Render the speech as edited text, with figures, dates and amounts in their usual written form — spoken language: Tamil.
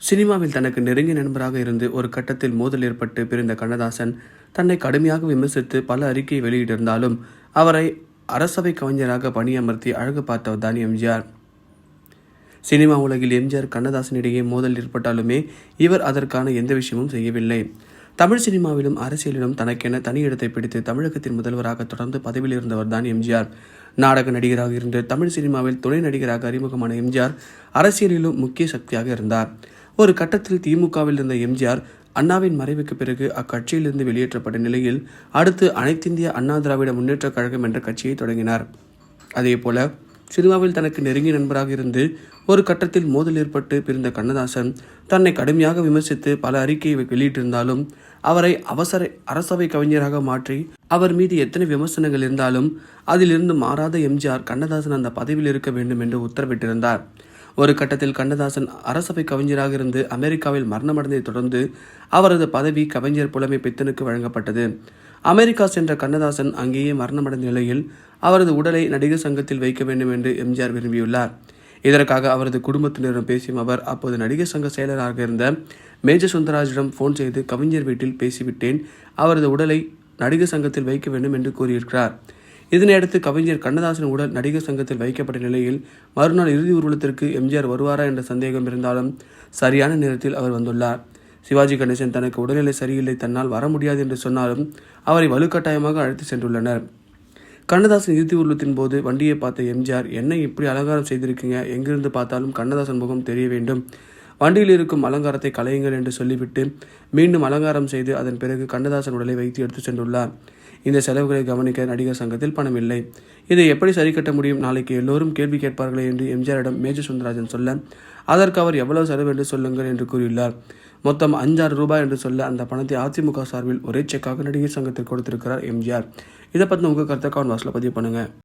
சினிமாவில் தனக்கு நெருங்கிய நண்பராக இருந்து ஒரு கட்டத்தில் மோதல் ஏற்பட்டு பிரிந்த கண்ணதாசன் தன்னை கடுமையாக விமர்சித்து பல அறிக்கையை வெளியிட்டிருந்தாலும் அவரை அரசவை கவிஞராக பணியமர்த்தி அழகு பார்த்தவர் தான் எம்ஜிஆர். சினிமா உலகில் எம்ஜிஆர் கண்ணதாசன் இடையே மோதல் ஏற்பட்டாலுமே இவர் அதற்கான எந்த விஷயமும் செய்யவில்லை. தமிழ் சினிமாவிலும் அரசியலிலும் தனக்கென தனி இடத்தை பிடித்து தமிழகத்தின் முதல்வராக தொடர்ந்து பதவியில் இருந்தவர் தான் எம்ஜிஆர். நாடக நடிகராக இருந்து தமிழ் சினிமாவில் துணை நடிகராக அறிமுகமான எம்ஜிஆர் அரசியலிலும் முக்கிய சக்தியாக இருந்தார். ஒரு கட்டத்தில் திமுகவில் இருந்த எம்ஜிஆர் அண்ணாவின் மறைவுக்கு பிறகு அக்கட்சியிலிருந்து வெளியேற்றப்பட்ட நிலையில் அடுத்து அனைத்திந்திய அண்ணா திராவிட முன்னேற்றக் கழகம் என்ற கட்சியை தொடங்கினார். அதேபோல சினிமாவில் தனக்கு நெருங்கிய நண்பராக இருந்து ஒரு கட்டத்தில் மோதல் ஏற்பட்டு பிரிந்த கண்ணதாசன் தன்னை கடுமையாக விமர்சித்து பல அறிக்கையை வெளியிட்டிருந்தாலும் அவரை அரசவை கவிஞராக மாற்றி அவர் மீது எத்தனை விமர்சனங்கள் இருந்தாலும் அதிலிருந்து மாறாத எம்ஜிஆர் கண்ணதாசன் அந்த பதவியில் இருக்க வேண்டும் என்று உத்தரவிட்டிருந்தார். ஒரு கட்டத்தில் கண்ணதாசன் அரசவை கவிஞராக இருந்து அமெரிக்காவில் மரணமடைந்ததை தொடர்ந்து அவரது பதவி கவிஞர் புலமை பித்தனுக்கு வழங்கப்பட்டது. அமெரிக்கா சென்ற கண்ணதாசன் அங்கேயே மரணமடைந்த நிலையில் அவரது உடலை நடிகர் சங்கத்தில் வைக்க வேண்டும் என்று எம்ஜிஆர் விரும்பியுள்ளார். இதற்காக அவரது குடும்பத்தினரிடம் பேசியும் அவர் அப்போது நடிகர் சங்க செயலராக இருந்த மேஜர் சுந்தரராஜிடம் போன் செய்து கவிஞர் வீட்டில் பேசிவிட்டேன், அவரது உடலை நடிகர் சங்கத்தில் வைக்க வேண்டும் என்று கூறியிருக்கிறார். இதனையடுத்து கவிஞர் கண்ணதாசன் உடல் நடிகர் சங்கத்தில் வைக்கப்பட்ட நிலையில் மறுநாள் இறுதி ஊர்வலத்திற்கு எம்ஜிஆர் வருவாரா என்ற சந்தேகம் இருந்தாலும் சரியான நேரத்தில் அவர் வந்துள்ளார். சிவாஜி கணேசன் தனக்கு உடல்நிலை சரியில்லை, தன்னால் வர முடியாது என்று சொன்னாலும் அவரை வலுக்கட்டாயமாக அழைத்து சென்றுள்ளனர். கண்ணதாசன் இறுதி ஊர்வலத்தின் போது வண்டியை பார்த்த எம்ஜிஆர், என்ன இப்படி அலங்காரம் செய்திருக்கீங்க, எங்கிருந்து பார்த்தாலும் கண்ணதாசன் முகம் தெரிய வேண்டும், வண்டியில் இருக்கும் அலங்காரத்தை கலையுங்கள் என்று சொல்லிவிட்டு மீண்டும் அலங்காரம் செய்து அதன் பிறகு கண்ணதாசன் உடலை வைத்து எடுத்து சென்றுள்ளார். இந்த செலவுகளை கவனிக்க நடிகர் சங்கத்தில் பணம் இல்லை, இதை எப்படி சரி கட்ட முடியும், நாளைக்கு எல்லோரும் கேள்வி கேட்பார்களே என்று எம்ஜிஆரிடம் மேஜர் சுந்தரராஜன் சொல்ல அதற்கு அவர் எவ்வளவு செலவு என்று சொல்லுங்கள் என்று கூறியுள்ளார். மொத்தம் 5,000 ரூபாய் என்று சொல்ல அந்த பணத்தை அதிமுக சார்பில் ஒரே செக்காக நடிகர் சங்கத்தில் கொடுத்திருக்கிறார் எம்ஜிஆர். இதை பற்றி உங்கள் கருத்தை கமெண்ட் பாக்ஸில் பதிவு பண்ணுங்கள்.